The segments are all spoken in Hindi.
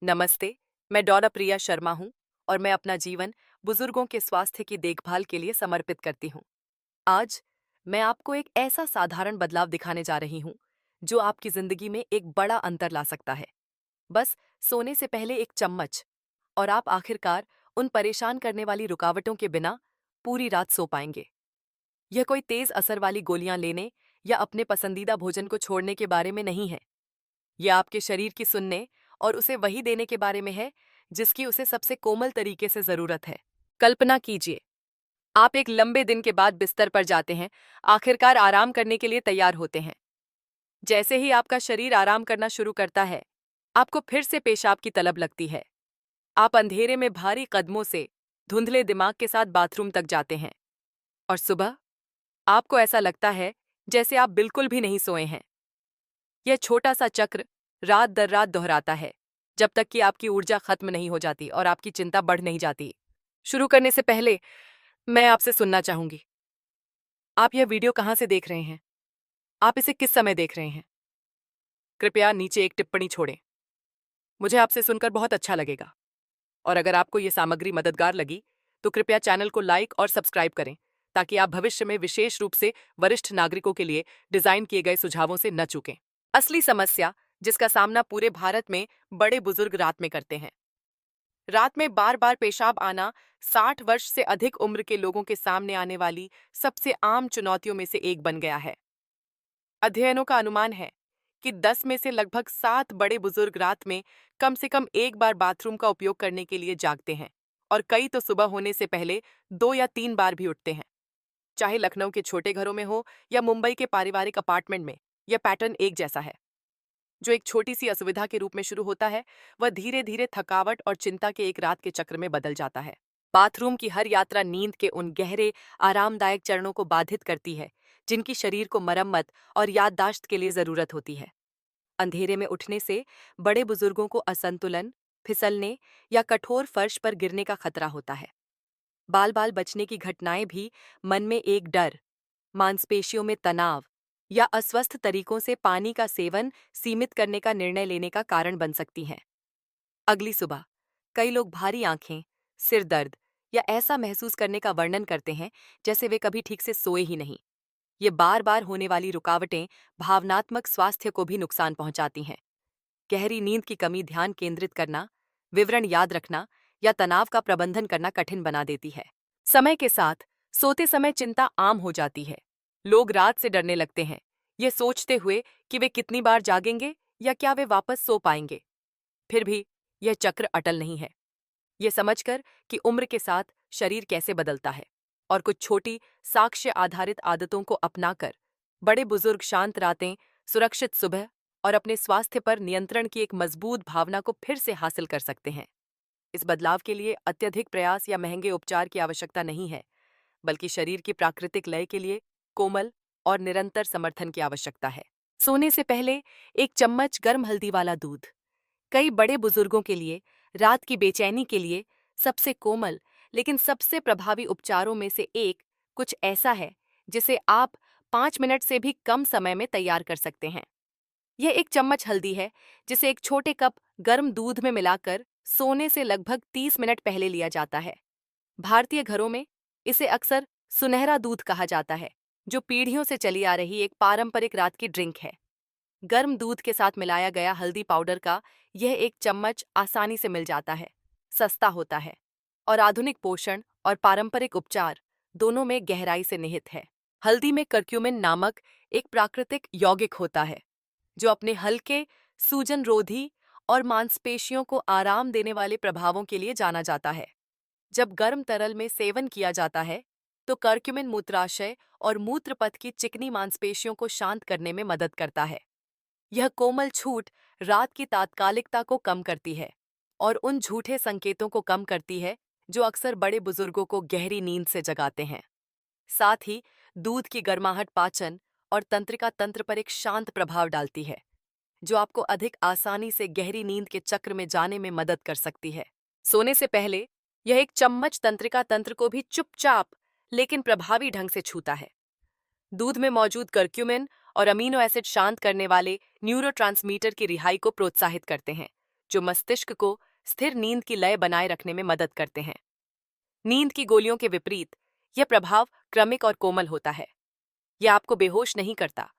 नमस्ते, मैं डॉला प्रिया शर्मा हूँ और मैं अपना जीवन बुजुर्गों के स्वास्थ्य की देखभाल के लिए समर्पित करती हूँ। आज मैं आपको एक ऐसा साधारण बदलाव दिखाने जा रही हूँ जो आपकी जिंदगी में एक बड़ा अंतर ला सकता है। बस सोने से पहले एक चम्मच और आप आखिरकार उन परेशान करने वाली रुकावटों के बिना पूरी रात सो पाएंगे। यह कोई तेज असर वाली गोलियां लेने या अपने पसंदीदा भोजन को छोड़ने के बारे में नहीं है। यह आपके शरीर की सुनने और उसे वही देने के बारे में है जिसकी उसे सबसे कोमल तरीके से जरूरत है। कल्पना कीजिए, आप एक लंबे दिन के बाद बिस्तर पर जाते हैं, आखिरकार आराम करने के लिए तैयार होते हैं। जैसे ही आपका शरीर आराम करना शुरू करता है, आपको फिर से पेशाब की तलब लगती है। आप अंधेरे में भारी कदमों से धुंधले दिमाग के साथ बाथरूम तक जाते हैं और सुबह आपको ऐसा लगता है जैसे आप बिल्कुल भी नहीं सोए हैं। यह छोटा सा चक्र रात दर रात दोहराता है जब तक कि आपकी ऊर्जा खत्म नहीं हो जाती और आपकी चिंता बढ़ नहीं जाती। शुरू करने से पहले मैं आपसे सुनना चाहूंगी, आप यह वीडियो कहाँ से देख रहे हैं? आप इसे किस समय देख रहे हैं? कृपया नीचे एक टिप्पणी छोड़ें। मुझे आपसे सुनकर बहुत अच्छा लगेगा। और अगर आपको ये सामग्री मददगार लगी तो कृपया चैनल को लाइक और सब्सक्राइब करें ताकि आप भविष्य में विशेष रूप से वरिष्ठ नागरिकों के लिए डिजाइन किए गए सुझावों से न चूकें। असली समस्या जिसका सामना पूरे भारत में बड़े बुजुर्ग रात में करते हैं। रात में बार बार पेशाब आना 60 वर्ष से अधिक उम्र के लोगों के सामने आने वाली सबसे आम चुनौतियों में से एक बन गया है। अध्ययनों का अनुमान है कि 10 में से लगभग 7 बड़े बुजुर्ग रात में कम से कम एक बार बाथरूम का उपयोग करने के लिए जागते हैं और कई तो सुबह होने से पहले 2 या 3 बार भी उठते हैं। चाहे लखनऊ के छोटे घरों में हो या मुंबई के पारिवारिक अपार्टमेंट में, यह पैटर्न एक जैसा है। जो एक छोटी सी असुविधा के रूप में शुरू होता है, वह धीरे धीरे थकावट और चिंता के एक रात के चक्र में बदल जाता है। बाथरूम की हर यात्रा नींद के उन गहरे आरामदायक चरणों को बाधित करती है जिनकी शरीर को मरम्मत और याददाश्त के लिए जरूरत होती है। अंधेरे में उठने से बड़े बुजुर्गों को असंतुलन, फिसलने या कठोर फर्श पर गिरने का खतरा होता है। बाल बाल बचने की घटनाएं भी मन में एक डर, मांसपेशियों में तनाव या अस्वस्थ तरीकों से पानी का सेवन सीमित करने का निर्णय लेने का कारण बन सकती हैं। अगली सुबह कई लोग भारी आंखें, सिर दर्द या ऐसा महसूस करने का वर्णन करते हैं जैसे वे कभी ठीक से सोए ही नहीं। ये बार बार होने वाली रुकावटें भावनात्मक स्वास्थ्य को भी नुकसान पहुंचाती हैं। गहरी नींद की कमी ध्यान केंद्रित करना, विवरण याद रखना या तनाव का प्रबंधन करना कठिन बना देती है। समय के साथ सोते समय चिंता आम हो जाती है। लोग रात से डरने लगते हैं, ये सोचते हुए कि वे कितनी बार जागेंगे या क्या वे वापस सो पाएंगे। फिर भी यह चक्र अटल नहीं है। ये समझकर कि उम्र के साथ शरीर कैसे बदलता है और कुछ छोटी साक्ष्य आधारित आदतों को अपनाकर बड़े बुजुर्ग शांत रातें, सुरक्षित सुबह और अपने स्वास्थ्य पर नियंत्रण की एक मजबूत भावना को फिर से हासिल कर सकते हैं। इस बदलाव के लिए अत्यधिक प्रयास या महंगे उपचार की आवश्यकता नहीं है, बल्कि शरीर की प्राकृतिक लय के लिए कोमल और निरंतर समर्थन की आवश्यकता है। सोने से पहले एक चम्मच गर्म हल्दी वाला दूध कई बड़े बुजुर्गों के लिए रात की बेचैनी के लिए सबसे कोमल लेकिन सबसे प्रभावी उपचारों में से एक कुछ ऐसा है जिसे आप 5 मिनट से भी कम समय में तैयार कर सकते हैं। यह एक चम्मच हल्दी है जिसे एक छोटे कप गर्म दूध में मिलाकर सोने से लगभग 30 मिनट पहले लिया जाता है। भारतीय घरों में इसे अक्सर सुनहरा दूध कहा जाता है, जो पीढ़ियों से चली आ रही एक पारंपरिक रात की ड्रिंक है। गर्म दूध के साथ मिलाया गया हल्दी पाउडर का यह एक चम्मच आसानी से मिल जाता है, सस्ता होता है और आधुनिक पोषण और पारंपरिक उपचार दोनों में गहराई से निहित है। हल्दी में करक्यूमिन नामक एक प्राकृतिक यौगिक होता है जो अपने हल्के, सूजन रोधी और मांसपेशियों को आराम देने वाले प्रभावों के लिए जाना जाता है। जब गर्म तरल में सेवन किया जाता है तो करक्यूमिन मूत्राशय और मूत्रपथ की चिकनी मांसपेशियों को शांत करने में मदद करता है। यह कोमल छूट रात की तात्कालिकता को कम करती है और उन झूठे संकेतों को कम करती है जो अक्सर बड़े बुजुर्गों को गहरी नींद से जगाते हैं। साथ ही दूध की गर्माहट पाचन और तंत्रिका तंत्र पर एक शांत प्रभाव डालती है, जो आपको अधिक आसानी से गहरी नींद के चक्र में जाने में मदद कर सकती है। सोने से पहले यह एक चम्मच तंत्रिका तंत्र को भी चुपचाप लेकिन प्रभावी ढंग से छूता है। दूध में मौजूद करक्यूमिन और अमीनो एसिड शांत करने वाले न्यूरोट्रांसमीटर की रिहाई को प्रोत्साहित करते हैं, जो मस्तिष्क को स्थिर नींद की लय बनाए रखने में मदद करते हैं। नींद की गोलियों के विपरीत यह प्रभाव क्रमिक और कोमल होता है। यह आपको बेहोश नहीं करता,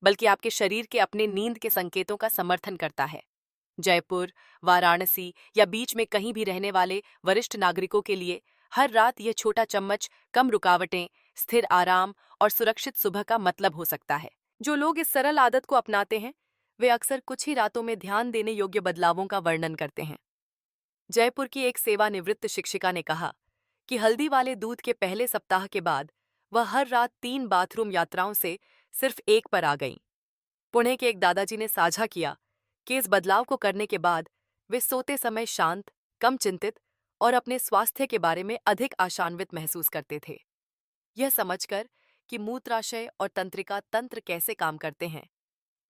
बल्कि आपके शरीर के अपने नींद के संकेतों का समर्थन करता है। जयपुर, वाराणसी या बीच में कहीं भी रहने वाले वरिष्ठ नागरिकों के लिए हर रात यह छोटा चम्मच कम रुकावटें, स्थिर आराम और सुरक्षित सुबह का मतलब हो सकता है। जो लोग इस सरल आदत को अपनाते हैं, वे अक्सर कुछ ही रातों में ध्यान देने योग्य बदलावों का वर्णन करते हैं। जयपुर की एक सेवानिवृत्त शिक्षिका ने कहा कि हल्दी वाले दूध के पहले सप्ताह के बाद वह हर रात 3 बाथरूम यात्राओं से सिर्फ एक पर आ गईं। पुणे के एक दादाजी ने साझा किया कि इस बदलाव को करने के बाद वे सोते समय शांत, कम चिंतित और अपने स्वास्थ्य के बारे में अधिक आशान्वित महसूस करते थे। यह समझकर कि मूत्राशय और तंत्रिका तंत्र कैसे काम करते हैं,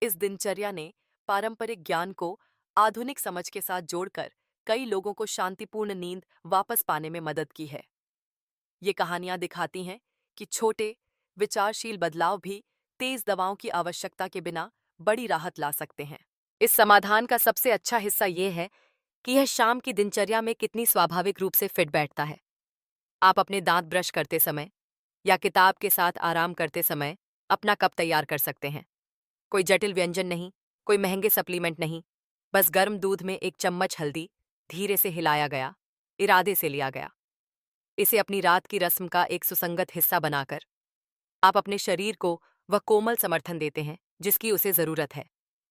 इस दिनचर्या ने पारंपरिक ज्ञान को आधुनिक समझ के साथ जोड़कर कई लोगों को शांतिपूर्ण नींद वापस पाने में मदद की है। ये कहानियां दिखाती हैं कि छोटे, विचारशील बदलाव भी तेज दवाओं की आवश्यकता के बिना बड़ी राहत ला सकते हैं। इस समाधान का सबसे अच्छा हिस्सा ये है कि यह शाम की दिनचर्या में कितनी स्वाभाविक रूप से फिट बैठता है। आप अपने दांत ब्रश करते समय या किताब के साथ आराम करते समय अपना कप तैयार कर सकते हैं। कोई जटिल व्यंजन नहीं, कोई महंगे सप्लीमेंट नहीं, बस गर्म दूध में एक चम्मच हल्दी धीरे से हिलाया गया, इरादे से लिया गया। इसे अपनी रात की रस्म का एक सुसंगत हिस्सा बनाकर आप अपने शरीर को वह कोमल समर्थन देते हैं जिसकी उसे जरूरत है।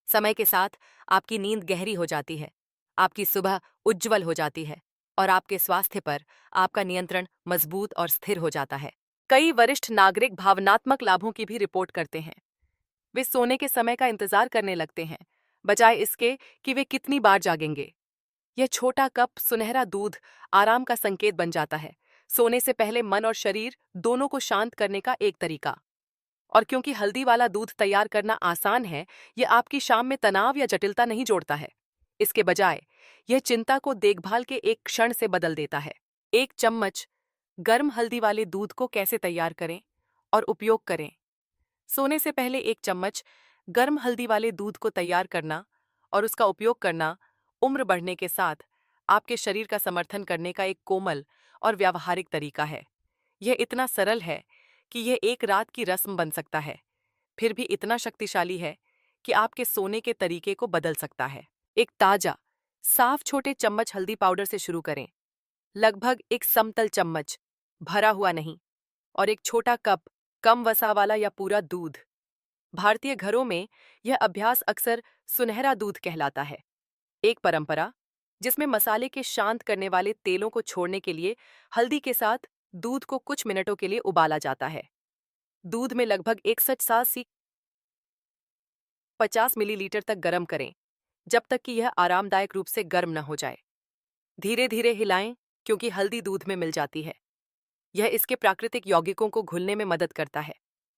समय के साथ आपकी नींद गहरी हो जाती है, आपकी सुबह उज्ज्वल हो जाती है और आपके स्वास्थ्य पर आपका नियंत्रण मजबूत और स्थिर हो जाता है। कई वरिष्ठ नागरिक भावनात्मक लाभों की भी रिपोर्ट करते हैं। वे सोने के समय का इंतजार करने लगते हैं, बजाय इसके कि वे कितनी बार जागेंगे। यह छोटा कप सुनहरा दूध आराम का संकेत बन जाता है, सोने से पहले मन और शरीर दोनों को शांत करने का एक तरीका। और क्योंकि हल्दी वाला दूध तैयार करना आसान है, यह आपकी शाम में तनाव या जटिलता नहीं जोड़ता है। इसके बजाय यह चिंता को देखभाल के एक क्षण से बदल देता है। एक चम्मच गर्म हल्दी वाले दूध को कैसे तैयार करें और उपयोग करें। सोने से पहले एक चम्मच गर्म हल्दी वाले दूध को तैयार करना और उसका उपयोग करना उम्र बढ़ने के साथ आपके शरीर का समर्थन करने का एक कोमल और व्यावहारिक तरीका है। यह इतना सरल है कि यह एक रात की रस्म बन सकता है, फिर भी इतना शक्तिशाली है कि आपके सोने के तरीके को बदल सकता है। एक ताजा, साफ छोटे चम्मच हल्दी पाउडर से शुरू करें, लगभग एक समतल चम्मच, भरा हुआ नहीं, और एक छोटा कप कम वसा वाला या पूरा दूध। भारतीय घरों में यह अभ्यास अक्सर सुनहरा दूध कहलाता है, एक परंपरा जिसमें मसाले के शांत करने वाले तेलों को छोड़ने के लिए हल्दी के साथ दूध को कुछ मिनटों के लिए उबाला जाता है। दूध में लगभग 160 से 50 मिलीलीटर तक गर्म करें, जब तक कि यह आरामदायक रूप से गर्म न हो जाए। धीरे धीरे हिलाएं, क्योंकि हल्दी दूध में मिल जाती है। यह इसके प्राकृतिक यौगिकों को घुलने में मदद करता है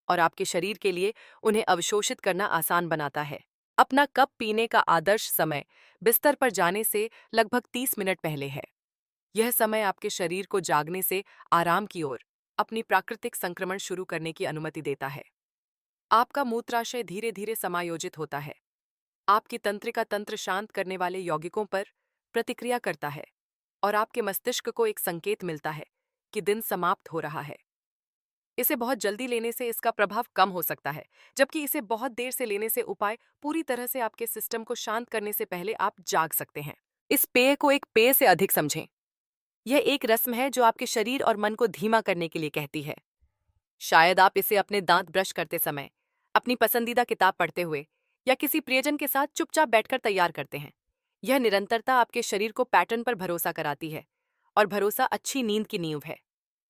और आपके शरीर के लिए उन्हें अवशोषित करना आसान बनाता है। अपना कप पीने का आदर्श समय बिस्तर पर जाने से लगभग 30 मिनट पहले है। यह समय आपके शरीर को जागने से आराम की ओर अपनी प्राकृतिक संक्रमण शुरू करने की अनुमति देता है। आपका मूत्राशय धीरे धीरे समायोजित होता है, आपकी तंत्रिका तंत्र शांत करने वाले यौगिकों पर प्रतिक्रिया करता है और आपके मस्तिष्क को एक संकेत मिलता है कि दिन समाप्त हो रहा है। इसे बहुत जल्दी लेने से इसका प्रभाव कम हो सकता है, जबकि इसे बहुत देर से लेने से उपाय पूरी तरह से आपके सिस्टम को शांत करने से पहले आप जाग सकते हैं। इस पेय को एक पेय से अधिक समझें। यह एक रस्म है जो आपके शरीर और मन को धीमा करने के लिए कहती है। शायद आप इसे अपने दांत ब्रश करते समय, अपनी पसंदीदा किताब पढ़ते हुए या किसी प्रियजन के साथ चुपचाप बैठकर तैयार करते हैं। यह निरंतरता आपके शरीर को पैटर्न पर भरोसा कराती है और भरोसा अच्छी नींद की नींव है।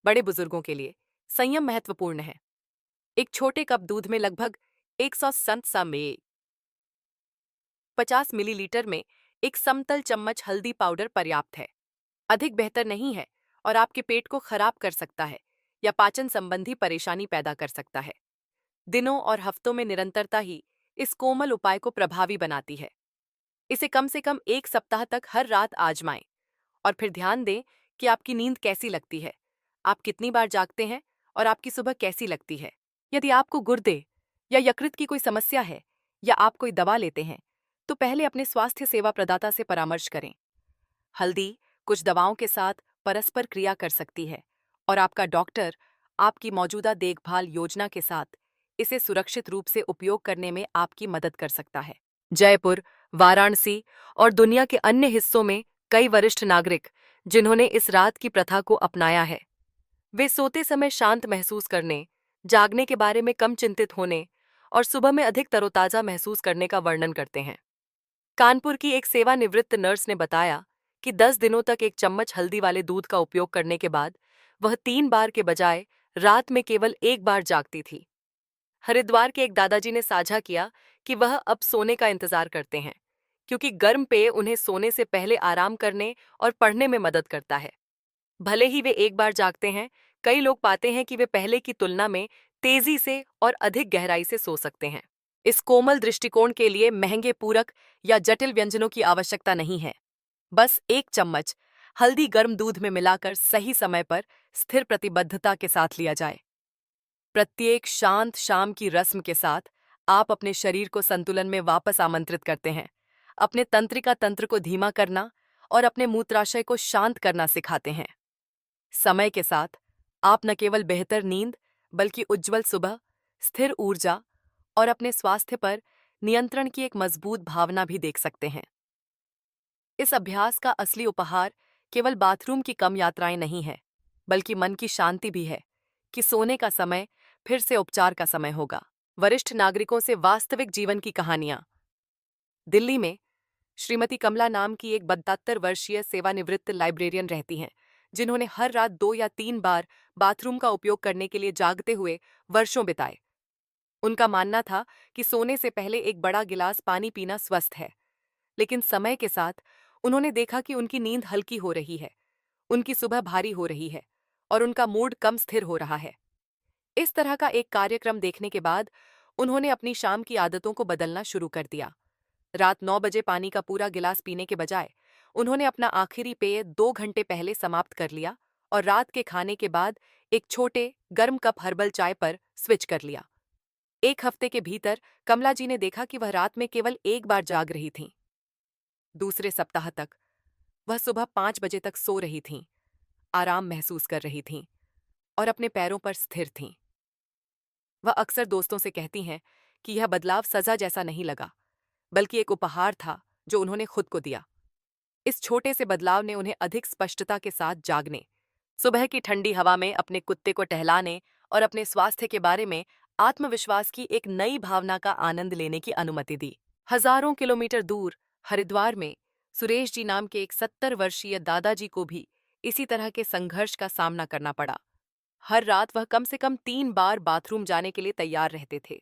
बड़े बुजुर्गों के लिए संयम महत्वपूर्ण है। एक छोटे कप दूध में लगभग 100 में 50 मिलीलीटर में एक समतल चम्मच हल्दी पाउडर पर्याप्त है। अधिक बेहतर नहीं है और आपके पेट को खराब कर सकता है या पाचन संबंधी परेशानी पैदा कर सकता है। दिनों और हफ्तों में निरंतरता ही इस कोमल उपाय को प्रभावी बनाती है। इसे कम से कम 1 सप्ताह तक हर रात आजमाएं और फिर ध्यान दें कि आपकी नींद कैसी लगती है, आप कितनी बार जागते हैं और आपकी सुबह कैसी लगती है। यदि आपको गुर्दे या यकृत की कोई समस्या है या आप कोई दवा लेते हैं, तो पहले अपने स्वास्थ्य सेवा प्रदाता से परामर्श करें। हल्दी कुछ दवाओं के साथ परस्पर क्रिया कर सकती है और आपका डॉक्टर आपकी मौजूदा देखभाल योजना के साथ इसे सुरक्षित रूप से उपयोग करने में आपकी मदद कर सकता है। जयपुर, वाराणसी और दुनिया के अन्य हिस्सों में कई वरिष्ठ नागरिक जिन्होंने इस रात की प्रथा को अपनाया है, वे सोते समय शांत महसूस करने, जागने के बारे में कम चिंतित होने और सुबह में अधिक तरोताजा महसूस करने का वर्णन करते हैं। कानपुर की एक सेवानिवृत्त नर्स ने बताया कि 10 दिनों तक एक चम्मच हल्दी वाले दूध का उपयोग करने के बाद वह 3 बार के बजाय रात में केवल 1 बार जागती थी। हरिद्वार के एक दादाजी ने साझा किया कि वह अब सोने का इंतजार करते हैं क्योंकि गर्म पेय उन्हें सोने से पहले आराम करने और पढ़ने में मदद करता है। भले ही वे 1 बार जागते हैं, कई लोग पाते हैं कि वे पहले की तुलना में तेजी से और अधिक गहराई से सो सकते हैं। इस कोमल दृष्टिकोण के लिए महंगे पूरक या जटिल व्यंजनों की आवश्यकता नहीं है। बस 1 चम्मच हल्दी गर्म दूध में मिलाकर सही समय पर स्थिर प्रतिबद्धता के साथ लिया जाए। प्रत्येक शांत शाम की रस्म के साथ आप अपने शरीर को संतुलन में वापस आमंत्रित करते हैं, अपने तंत्रिका तंत्र को धीमा करना और अपने मूत्राशय को शांत करना सिखाते हैं। समय के साथ आप न केवल बेहतर नींद बल्कि उज्जवल सुबह, स्थिर ऊर्जा और अपने स्वास्थ्य पर नियंत्रण की एक मजबूत भावना भी देख सकते हैं। इस अभ्यास का असली उपहार केवल बाथरूम की कम यात्राएं नहीं है, बल्कि मन की शांति भी है कि सोने का समय फिर से उपचार का समय होगा। वरिष्ठ नागरिकों से वास्तविक जीवन की कहानियां। दिल्ली में श्रीमती कमला नाम की एक 72 वर्षीय सेवानिवृत्त लाइब्रेरियन रहती हैं, जिन्होंने हर रात 2 या 3 बार बाथरूम का उपयोग करने के लिए जागते हुए वर्षों बिताए। उनका मानना था कि सोने से पहले एक बड़ा गिलास पानी पीना स्वस्थ है, लेकिन समय के साथ उन्होंने देखा कि उनकी नींद हल्की हो रही है, उनकी सुबह भारी हो रही है और उनका मूड कम स्थिर हो रहा है। इस तरह का एक कार्यक्रम देखने के बाद उन्होंने अपनी शाम की आदतों को बदलना शुरू कर दिया। रात 9 बजे पानी का पूरा गिलास पीने के बजाय उन्होंने अपना आखिरी पेय 2 घंटे पहले समाप्त कर लिया और रात के खाने के बाद एक छोटे गर्म कप हर्बल चाय पर स्विच कर लिया। 1 हफ्ते के भीतर कमला जी ने देखा कि वह रात में केवल 1 बार जाग रही थीं। दूसरे सप्ताह तक वह सुबह 5 बजे तक सो रही थीं, आराम महसूस कर रही थीं और अपने पैरों पर स्थिर थीं। वह अक्सर दोस्तों से कहती हैं कि यह बदलाव सजा जैसा नहीं लगा, बल्कि एक उपहार था जो उन्होंने खुद को दिया। इस छोटे से बदलाव ने उन्हें अधिक स्पष्टता के साथ जागने, सुबह की ठंडी हवा में अपने कुत्ते को टहलाने और अपने स्वास्थ्य के बारे में आत्मविश्वास की एक नई भावना का आनंद लेने की अनुमति दी। हजारों किलोमीटर दूर हरिद्वार में सुरेश जी नाम के एक 70 वर्षीय दादाजी को भी इसी तरह के संघर्ष का सामना करना पड़ा। हर रात वह कम से कम 3 बार बाथरूम जाने के लिए तैयार रहते थे,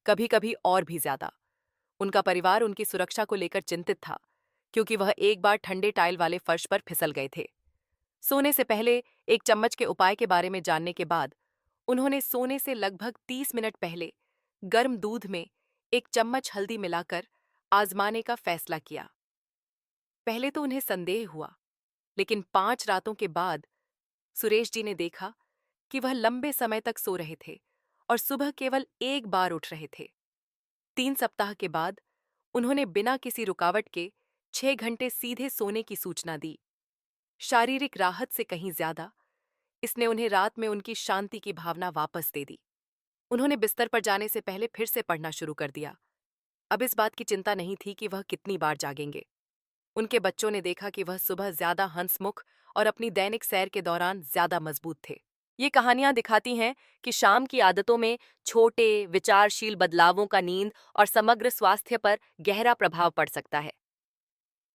कभी कभी और भी ज्यादा। उनका परिवार उनकी सुरक्षा को लेकर चिंतित था, क्योंकि वह एक बार ठंडे टाइल वाले फर्श पर फिसल गए थे। सोने से पहले 1 चम्मच के उपाय के बारे में जानने के बाद उन्होंने सोने से लगभग 30 मिनट पहले गर्म दूध में 1 चम्मच हल्दी मिलाकर आजमाने का फैसला किया। पहले तो उन्हें संदेह हुआ, लेकिन 5 रातों के बाद सुरेश जी ने देखा कि वह लंबे समय तक सो रहे थे और सुबह केवल 1 बार उठ रहे थे। 3 सप्ताह के बाद उन्होंने बिना किसी रुकावट के 6 घंटे सीधे सोने की सूचना दी। शारीरिक राहत से कहीं ज्यादा इसने उन्हें रात में उनकी शांति की भावना वापस दे दी। उन्होंने बिस्तर पर जाने से पहले फिर से पढ़ना शुरू कर दिया। अब इस बात की चिंता नहीं थी कि वह कितनी बार जागेंगे। उनके बच्चों ने देखा कि वह सुबह ज्यादा हंसमुख और अपनी दैनिक सैर के दौरान ज्यादा मजबूत थे। ये कहानियां दिखाती हैं कि शाम की आदतों में छोटे, विचारशील बदलावों का नींद और समग्र स्वास्थ्य पर गहरा प्रभाव पड़ सकता है।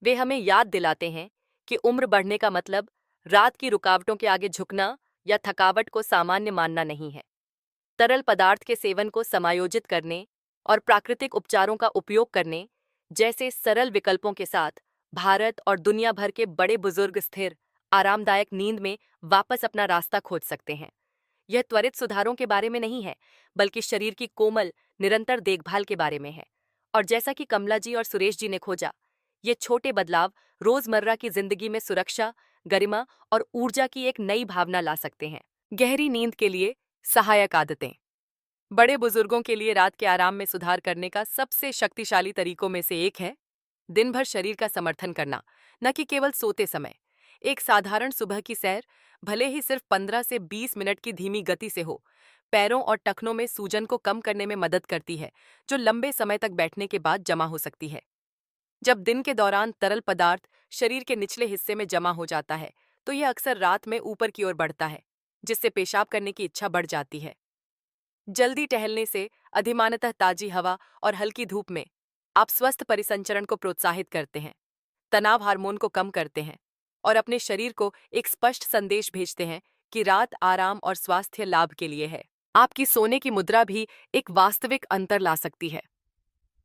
वे हमें याद दिलाते हैं कि उम्र बढ़ने का मतलब रात की रुकावटों के आगे झुकना या थकावट को सामान्य मानना नहीं है। तरल पदार्थ के सेवन को समायोजित करने और प्राकृतिक उपचारों का उपयोग करने जैसे सरल विकल्पों के साथ भारत और दुनिया भर के बड़े बुजुर्ग स्थिर, आरामदायक नींद में वापस अपना रास्ता खोज सकते हैं। यह त्वरित सुधारों के बारे में नहीं है, बल्कि शरीर की कोमल, निरंतर देखभाल के बारे में है। और जैसा कि कमला जी और सुरेश जी ने खोजा, ये छोटे बदलाव रोजमर्रा की जिंदगी में सुरक्षा, गरिमा और ऊर्जा की एक नई भावना ला सकते हैं। गहरी नींद के लिए सहायक आदतें। बड़े बुजुर्गों के लिए रात के आराम में सुधार करने का सबसे शक्तिशाली तरीकों में से एक है दिन भर शरीर का समर्थन करना, न कि केवल सोते समय। एक साधारण सुबह की सैर, भले ही सिर्फ 15 से 20 मिनट की धीमी गति से हो, पैरों और टखनों में सूजन को कम करने में मदद करती है, जो लंबे समय तक बैठने के बाद जमा हो सकती है। जब दिन के दौरान तरल पदार्थ शरीर के निचले हिस्से में जमा हो जाता है, तो यह अक्सर रात में ऊपर की ओर बढ़ता है, जिससे पेशाब करने की इच्छा बढ़ जाती है। जल्दी टहलने से, अधिमानतः ताजी हवा और हल्की धूप में, आप स्वस्थ परिसंचरण को प्रोत्साहित करते हैं, तनाव हार्मोन को कम करते हैं और अपने शरीर को एक स्पष्ट संदेश भेजते हैं कि रात आराम और स्वास्थ्य लाभ के लिए है। आपकी सोने की मुद्रा भी एक वास्तविक अंतर ला सकती है।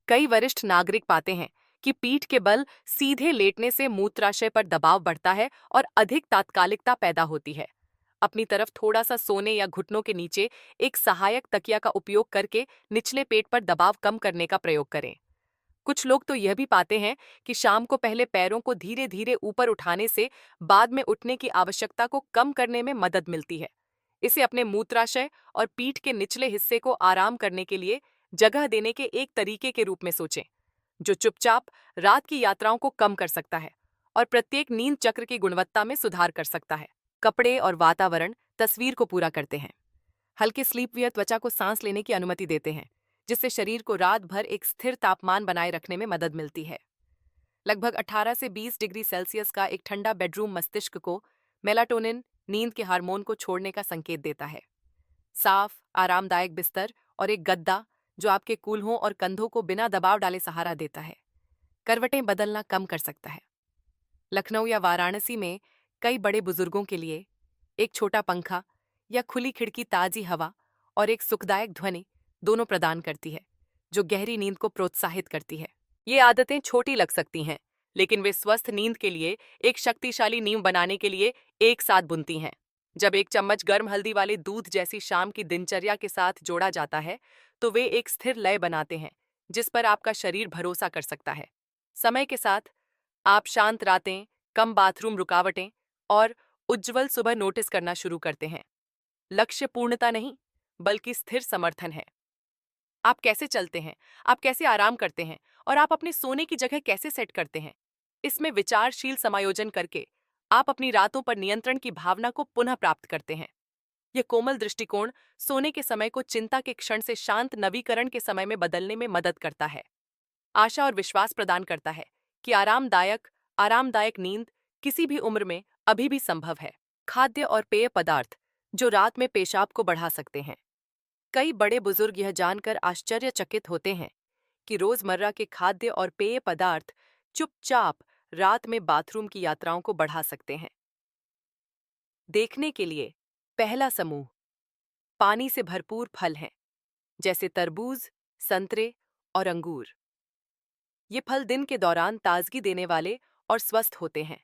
कई वरिष्ठ नागरिक पाते हैं कि पीठ के बल सीधे लेटने से मूत्राशय पर दबाव बढ़ता है और अधिक तात्कालिकता पैदा होती है। अपनी तरफ थोड़ा सा सोने या घुटनों के नीचे एक सहायक तकिया का उपयोग करके निचले पेट पर दबाव कम करने का प्रयोग करें। कुछ लोग तो यह भी पाते हैं कि शाम को पहले पैरों को धीरे धीरे ऊपर उठाने से बाद में उठने की आवश्यकता को कम करने में मदद मिलती है। इसे अपने मूत्राशय और पीठ के निचले हिस्से को आराम करने के लिए जगह देने के एक तरीके के रूप में सोचें, जो चुपचाप रात की यात्राओं को कम कर सकता है और प्रत्येक नींद चक्र की गुणवत्ता में सुधार कर सकता है। कपड़े और वातावरण तस्वीर को पूरा करते हैं। हल्के स्लीपवियर त्वचा को सांस लेने की अनुमति देते हैं, जिससे शरीर को रात भर एक स्थिर तापमान बनाए रखने में मदद मिलती है। लगभग 18 से 20 डिग्री सेल्सियस का एक ठंडा बेडरूम मस्तिष्क को मेलाटोनिन, नींद के हार्मोन को छोड़ने का संकेत देता है। साफ, आरामदायक बिस्तर और एक गद्दा जो आपके कूल्हों और कंधों को बिना दबाव डाले सहारा देता है, करवटें बदलना कम कर सकता है। लखनऊ या वाराणसी में कई बड़े बुजुर्गों के लिए एक छोटा पंखा या खुली खिड़की ताजी हवा और एक सुखदायक ध्वनि दोनों प्रदान करती है, जो गहरी नींद को प्रोत्साहित करती है। ये आदतें छोटी लग सकती हैं, लेकिन वे स्वस्थ नींद के लिए एक शक्तिशाली नींव बनाने के लिए एक साथ बुनती हैं। जब एक चम्मच गर्म हल्दी वाले दूध जैसी शाम की दिनचर्या के साथ जोड़ा जाता है, तो वे एक स्थिर लय बनाते हैं, जिस पर आपका शरीर भरोसा कर सकता है। समय के साथ आप शांत रातें, कम बाथरूम रुकावटें और उज्ज्वल सुबह नोटिस करना शुरू करते हैं। लक्ष्य पूर्णता नहीं, बल्कि स्थिर समर्थन है। आप कैसे चलते हैं, आप कैसे आराम करते हैं और आप अपने सोने की जगह कैसे सेट करते हैं, इसमें विचारशील समायोजन करके आप अपनी रातों पर नियंत्रण की भावना को पुनः प्राप्त करते हैं। यह कोमल दृष्टिकोण सोने के समय को चिंता के क्षण से शांत नवीकरण के समय में बदलने में मदद करता है। आशा और विश्वास प्रदान करता है कि आरामदायक आरामदायक नींद किसी भी उम्र में अभी भी संभव है। खाद्य और पेय पदार्थ जो रात में पेशाब को बढ़ा सकते हैं। कई बड़े बुजुर्ग यह जानकर आश्चर्यचकित होते हैं कि रोजमर्रा के खाद्य और पेय पदार्थ चुपचाप रात में बाथरूम की यात्राओं को बढ़ा सकते हैं। देखने के लिए पहला समूह पानी से भरपूर फल हैं, जैसे तरबूज, संतरे और अंगूर। ये फल दिन के दौरान ताजगी देने वाले और स्वस्थ होते हैं,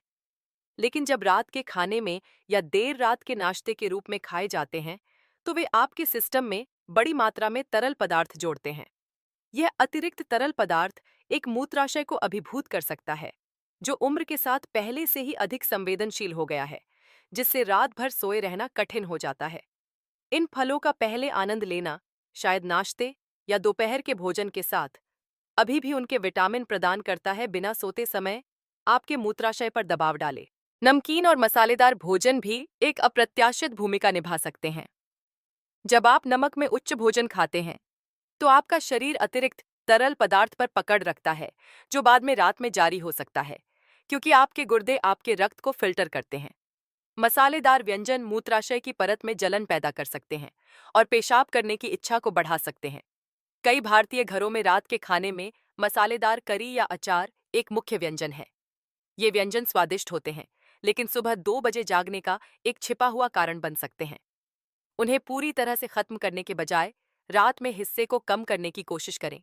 लेकिन जब रात के खाने में या देर रात के नाश्ते के रूप में खाए जाते हैं, तो वे आपके सिस्टम में बड़ी मात्रा में तरल पदार्थ जोड़ते हैं। यह अतिरिक्त तरल पदार्थ एक मूत्राशय को अभिभूत कर सकता है, जो उम्र के साथ पहले से ही अधिक संवेदनशील हो गया है, जिससे रात भर सोए रहना कठिन हो जाता है। इन फलों का पहले आनंद लेना, शायद नाश्ते या दोपहर के भोजन के साथ, अभी भी उनके विटामिन प्रदान करता है बिना सोते समय आपके मूत्राशय पर दबाव डाले। नमकीन और मसालेदार भोजन भी एक अप्रत्याशित भूमिका निभा सकते हैं। जब आप नमक में उच्च भोजन खाते हैं, तो आपका शरीर अतिरिक्त तरल पदार्थ पर पकड़ रखता है, जो बाद में रात में जारी हो सकता है, क्योंकि आपके गुर्दे आपके रक्त को फिल्टर करते हैं। मसालेदार व्यंजन मूत्राशय की परत में जलन पैदा कर सकते हैं और पेशाब करने की इच्छा को बढ़ा सकते हैं। कई भारतीय घरों में रात के खाने में मसालेदार करी या अचार एक मुख्य व्यंजन है। ये व्यंजन स्वादिष्ट होते हैं, लेकिन सुबह 2 बजे जागने का एक छिपा हुआ कारण बन सकते हैं। उन्हें पूरी तरह से खत्म करने के बजाय रात में हिस्से को कम करने की कोशिश करें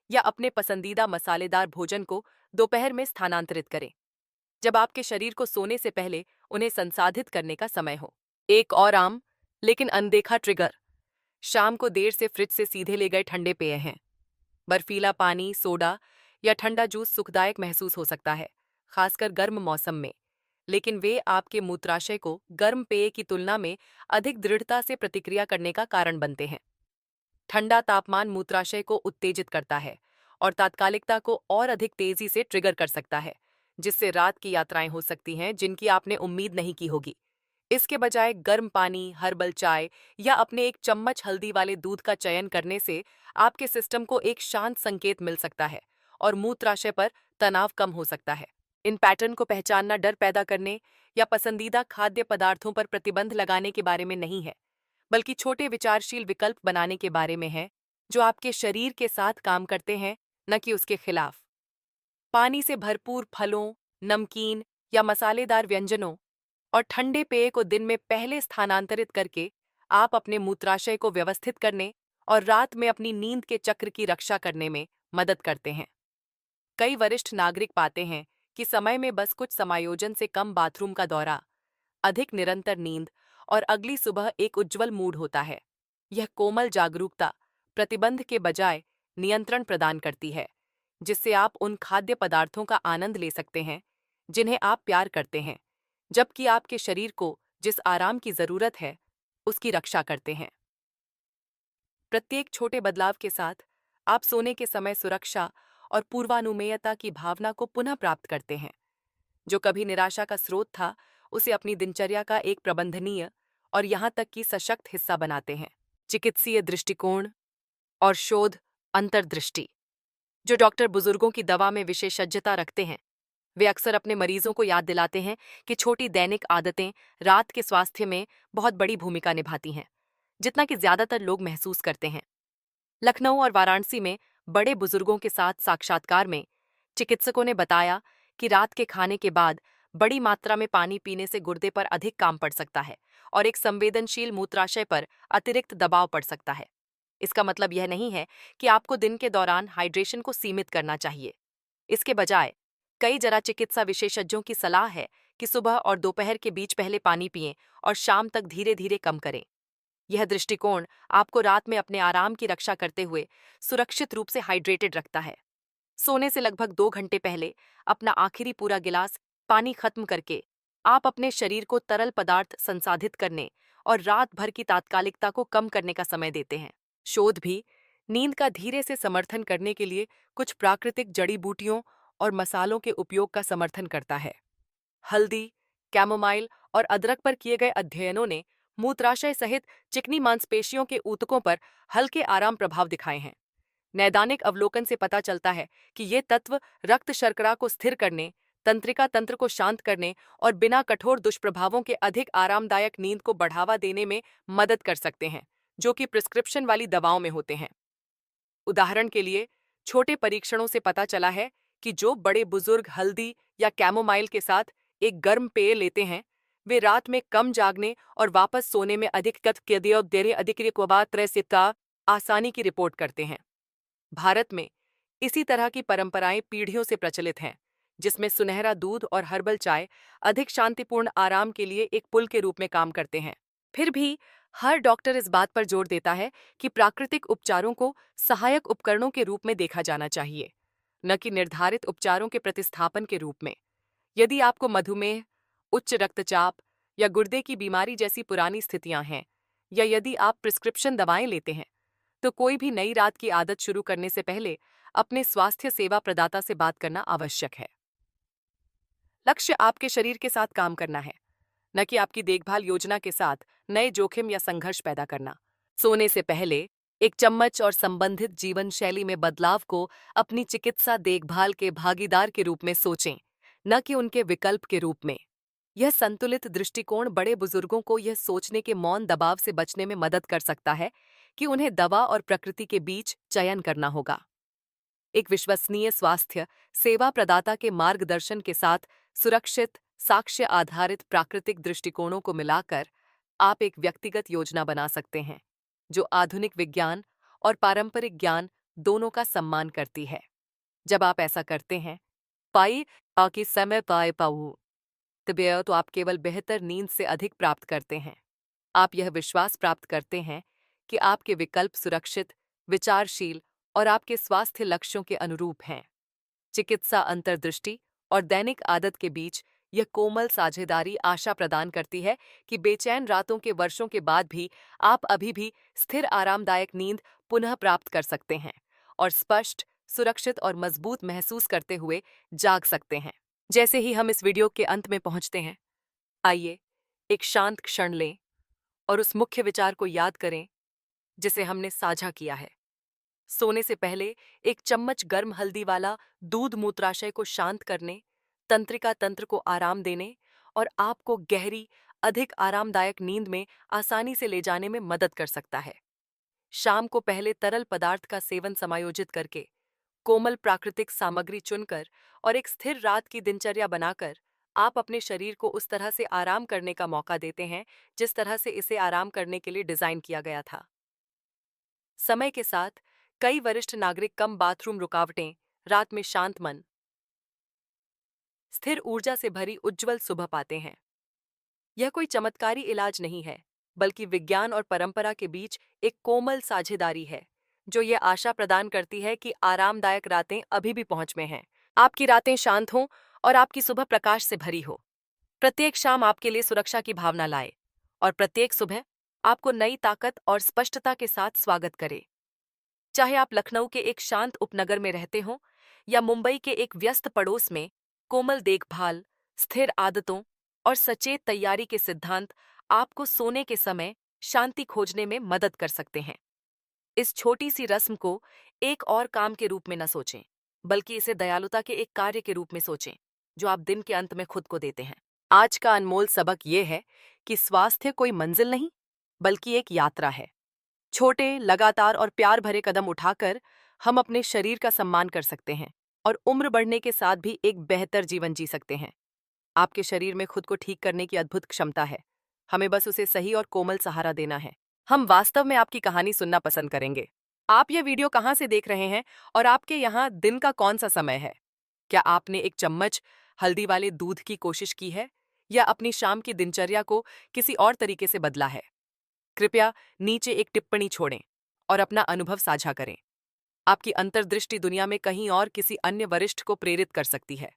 या अपने पसंदीदा मसालेदार भोजन को दोपहर में स्थानांतरित करें, जब आपके शरीर को सोने से पहले उन्हें संसाधित करने का समय हो। एक और आम लेकिन अनदेखा ट्रिगर शाम को देर से फ्रिज से सीधे ले गए ठंडे पेय हैं। बर्फीला पानी, सोडा या ठंडा जूस सुखदायक महसूस हो सकता है, खासकर गर्म मौसम में, लेकिन वे आपके मूत्राशय को गर्म पेय की तुलना में अधिक दृढ़ता से प्रतिक्रिया करने का कारण बनते हैं। ठंडा तापमान मूत्राशय को उत्तेजित करता है और तात्कालिकता को और अधिक तेजी से ट्रिगर कर सकता है, जिससे रात की यात्राएं हो सकती हैं जिनकी आपने उम्मीद नहीं की होगी। इसके बजाय गर्म पानी, हर्बल चाय या अपने एक चम्मच हल्दी वाले दूध का चयन करने से आपके सिस्टम को एक शांत संकेत मिल सकता है और मूत्राशय पर तनाव कम हो सकता है। इन पैटर्न को पहचानना डर पैदा करने या पसंदीदा खाद्य पदार्थों पर प्रतिबंध लगाने के बारे में नहीं है, बल्कि छोटे विचारशील विकल्प बनाने के बारे में है जो आपके शरीर के साथ काम करते हैं, न कि उसके खिलाफ। पानी से भरपूर फलों, नमकीन या मसालेदार व्यंजनों और ठंडे पेय को दिन में पहले स्थानांतरित करके आप अपने मूत्राशय को व्यवस्थित करने और रात में अपनी नींद के चक्र की रक्षा करने में मदद करते हैं। कई वरिष्ठ नागरिक पाते हैं कि समय में बस कुछ समायोजन से कम बाथरूम का दौरा, अधिक निरंतर नींद और अगली सुबह एक उज्जवल मूड होता है। यह कोमल जागरूकता प्रतिबंध के बजाय नियंत्रण प्रदान करती है, जिससे आप उन खाद्य पदार्थों का आनंद ले सकते हैं जिन्हें आप प्यार करते हैं, जबकि आपके शरीर को जिस आराम की जरूरत है उसकी रक्षा करते हैं। प्रत्येक छोटे बदलाव के साथ आप सोने के समय सुरक्षा और पूर्वानुमेयता की भावना को पुनः प्राप्त करते हैं। जो कभी निराशा का स्रोत था, उसे अपनी दिनचर्या का एक प्रबंधनीय और यहां तक कि सशक्त हिस्सा बनाते हैं। चिकित्सीय दृष्टिकोण और शोध अंतर्दृष्टि। जो डॉक्टर बुजुर्गों की दवा में विशेषज्ञता रखते हैं, वे अक्सर अपने मरीजों को याद दिलाते हैं कि छोटी दैनिक आदतें रात के स्वास्थ्य में बहुत बड़ी भूमिका निभाती हैं, जितना कि ज्यादातर लोग महसूस करते हैं। लखनऊ और वाराणसी में बड़े बुजुर्गों के साथ साक्षात्कार में चिकित्सकों ने बताया कि रात के खाने के बाद बड़ी मात्रा में पानी पीने से गुर्दे पर अधिक काम पड़ सकता है और एक संवेदनशील मूत्राशय पर अतिरिक्त दबाव पड़ सकता है। इसका मतलब यह नहीं है कि आपको दिन के दौरान हाइड्रेशन को सीमित करना चाहिए। इसके बजाय कई जरा चिकित्सा विशेषज्ञों की सलाह है कि सुबह और दोपहर के बीच पहले पानी पिएं और शाम तक धीरे धीरे कम करें। यह दृष्टिकोण आपको रात में अपने आराम की रक्षा करते हुए सुरक्षित रूप से हाइड्रेटेड रखता है। सोने से लगभग 2 घंटे पहले अपना आखिरी पूरा गिलास पानी खत्म करके आप अपने शरीर को तरल पदार्थ संसाधित करने और रात भर की तात्कालिकता को कम करने का समय देते हैं। शोध भी नींद का धीरे से समर्थन करने के लिए कुछ प्राकृतिक जड़ी बूटियों और मसालों के उपयोग का समर्थन करता है। हल्दी, कैमोमाइल और अदरक पर किए गए अध्ययनों ने मूत्राशय सहित चिकनी मांसपेशियों के ऊतकों पर हल्के आराम प्रभाव दिखाए हैं। नैदानिक अवलोकन से पता चलता है कि ये तत्व रक्त शर्करा को स्थिर करने, तंत्रिका तंत्र को शांत करने और बिना कठोर दुष्प्रभावों के अधिक आरामदायक नींद को बढ़ावा देने में मदद कर सकते हैं, जो कि प्रिस्क्रिप्शन वाली दवाओं में होते हैं। उदाहरण के लिए, छोटे परीक्षणों से पता चला है कि जो बड़े बुजुर्ग हल्दी या कैमोमाइल के साथ एक गर्म पेय लेते हैं, वे रात में कम जागने और वापस सोने में अधिक आसानी की रिपोर्ट करते हैं। भारत में इसी तरह की परंपराएं पीढ़ियों से प्रचलित हैं, जिसमें सुनहरा दूध और हर्बल चाय अधिक शांतिपूर्ण आराम के लिए एक पुल के रूप में काम करते हैं। फिर भी हर डॉक्टर इस बात पर जोर देता है कि प्राकृतिक उपचारों को सहायक उपकरणों के रूप में देखा जाना चाहिए, न कि निर्धारित उपचारों के प्रतिस्थापन के रूप में। यदि आपको मधुमेह, उच्च रक्तचाप या गुर्दे की बीमारी जैसी पुरानी स्थितियां हैं, या यदि आप प्रिस्क्रिप्शन दवाएं लेते हैं, तो कोई भी नई रात की आदत शुरू करने से पहले अपने स्वास्थ्य सेवा प्रदाता से बात करना आवश्यक है। लक्ष्य आपके शरीर के साथ काम करना है, न कि आपकी देखभाल योजना के साथ नए जोखिम या संघर्ष पैदा करना। सोने से पहले एक चम्मच और संबंधित जीवन शैली में बदलाव को अपनी चिकित्सा देखभाल के भागीदार के रूप में सोचें, न कि उनके विकल्प के रूप में। यह संतुलित दृष्टिकोण बड़े बुजुर्गों को यह सोचने के मौन दबाव से बचने में मदद कर सकता है कि उन्हें दवा और प्रकृति के बीच चयन करना होगा। एक विश्वसनीय स्वास्थ्य सेवा प्रदाता के मार्गदर्शन के साथ सुरक्षित, साक्ष्य आधारित प्राकृतिक दृष्टिकोणों को मिलाकर आप एक व्यक्तिगत योजना बना सकते हैं, जो आधुनिक विज्ञान और पारंपरिक ज्ञान दोनों का सम्मान करती है। जब आप ऐसा करते हैं, पाई आकि समय पाए पाऊ तबेय तो आप केवल बेहतर नींद से अधिक प्राप्त करते हैं। आप यह विश्वास प्राप्त करते हैं कि आपके विकल्प सुरक्षित, विचारशील और आपके स्वास्थ्य लक्ष्यों के अनुरूप हैं। चिकित्सा अंतर्दृष्टि और दैनिक आदत के बीच यह कोमल साझेदारी आशा प्रदान करती है कि बेचैन रातों के वर्षों के बाद भी आप अभी भी स्थिर आरामदायक नींद पुनः प्राप्त कर सकते हैं और स्पष्ट, सुरक्षित और मजबूत महसूस करते हुए जाग सकते हैं। जैसे ही हम इस वीडियो के अंत में पहुंचते हैं, आइए एक शांत क्षण लें और उस मुख्य विचार को याद करें जिसे हमने साझा किया है। सोने से पहले एक चम्मच गर्म हल्दी वाला दूध मूत्राशय को शांत करने, तंत्रिका तंत्र को आराम देने और आपको गहरी, अधिक आरामदायक नींद में आसानी से ले जाने में मदद कर सकता है। शाम को पहले तरल पदार्थ का सेवन समायोजित करके, कोमल प्राकृतिक सामग्री चुनकर और एक स्थिर रात की दिनचर्या बनाकर आप अपने शरीर को उस तरह से आराम करने का मौका देते हैं जिस तरह से इसे आराम करने के लिए डिजाइन किया गया था। समय के साथ कई वरिष्ठ नागरिक कम बाथरूम रुकावटें, रात में शांत मन, स्थिर ऊर्जा से भरी उज्ज्वल सुबह पाते हैं। यह कोई चमत्कारी इलाज नहीं है, बल्कि विज्ञान और परंपरा के बीच एक कोमल साझेदारी है, जो ये आशा प्रदान करती है कि आरामदायक रातें अभी भी पहुंच में हैं। आपकी रातें शांत हों और आपकी सुबह प्रकाश से भरी हो। प्रत्येक शाम आपके लिए सुरक्षा की भावना लाए और प्रत्येक सुबह आपको नई ताकत और स्पष्टता के साथ स्वागत करे। चाहे आप लखनऊ के एक शांत उपनगर में रहते हों या मुंबई के एक व्यस्त पड़ोस में, कोमल देखभाल, स्थिर आदतों और सचेत तैयारी के सिद्धांत आपको सोने के समय शांति खोजने में मदद कर सकते हैं। इस छोटी सी रस्म को एक और काम के रूप में न सोचें, बल्कि इसे दयालुता के एक कार्य के रूप में सोचें, जो आप दिन के अंत में खुद को देते हैं। आज का अनमोल सबक ये है कि स्वास्थ्य कोई मंजिल नहीं, बल्कि एक यात्रा है। छोटे, लगातार और प्यार भरे कदम उठाकर हम अपने शरीर का सम्मान कर सकते हैं और उम्र बढ़ने के साथ भी एक बेहतर जीवन जी सकते हैं। आपके शरीर में खुद को ठीक करने की अद्भुत क्षमता है। हमें बस उसे सही और कोमल सहारा देना है। हम वास्तव में आपकी कहानी सुनना पसंद करेंगे। आप यह वीडियो कहाँ से देख रहे हैं और आपके यहाँ दिन का कौन सा समय है? क्या आपने एक चम्मच हल्दी वाले दूध की कोशिश की है या अपनी शाम की दिनचर्या को किसी और तरीके से बदला है? कृपया नीचे एक टिप्पणी छोड़ें और अपना अनुभव साझा करें। आपकी अंतर्दृष्टि दुनिया में कहीं और किसी अन्य वरिष्ठ को प्रेरित कर सकती है।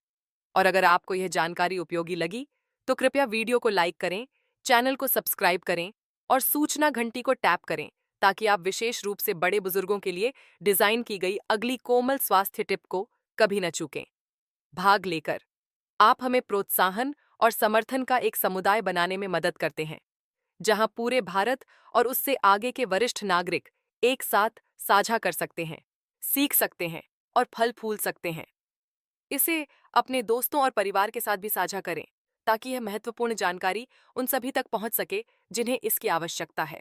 और अगर आपको यह जानकारी उपयोगी लगी, तो कृपया वीडियो को लाइक करें, चैनल को सब्सक्राइब करें और सूचना घंटी को टैप करें ताकि आप विशेष रूप से बड़े बुजुर्गों के लिए डिजाइन की गई अगली कोमल स्वास्थ्य टिप को कभी न चूकें। भाग लेकर आप हमें प्रोत्साहन और समर्थन का एक समुदाय बनाने में मदद करते हैं, जहां पूरे भारत और उससे आगे के वरिष्ठ नागरिक एक साथ साझा कर सकते हैं, सीख सकते हैं और फल फूल सकते हैं। इसे अपने दोस्तों और परिवार के साथ भी साझा करें ताकि यह महत्वपूर्ण जानकारी उन सभी तक पहुंच सके जिन्हें इसकी आवश्यकता है।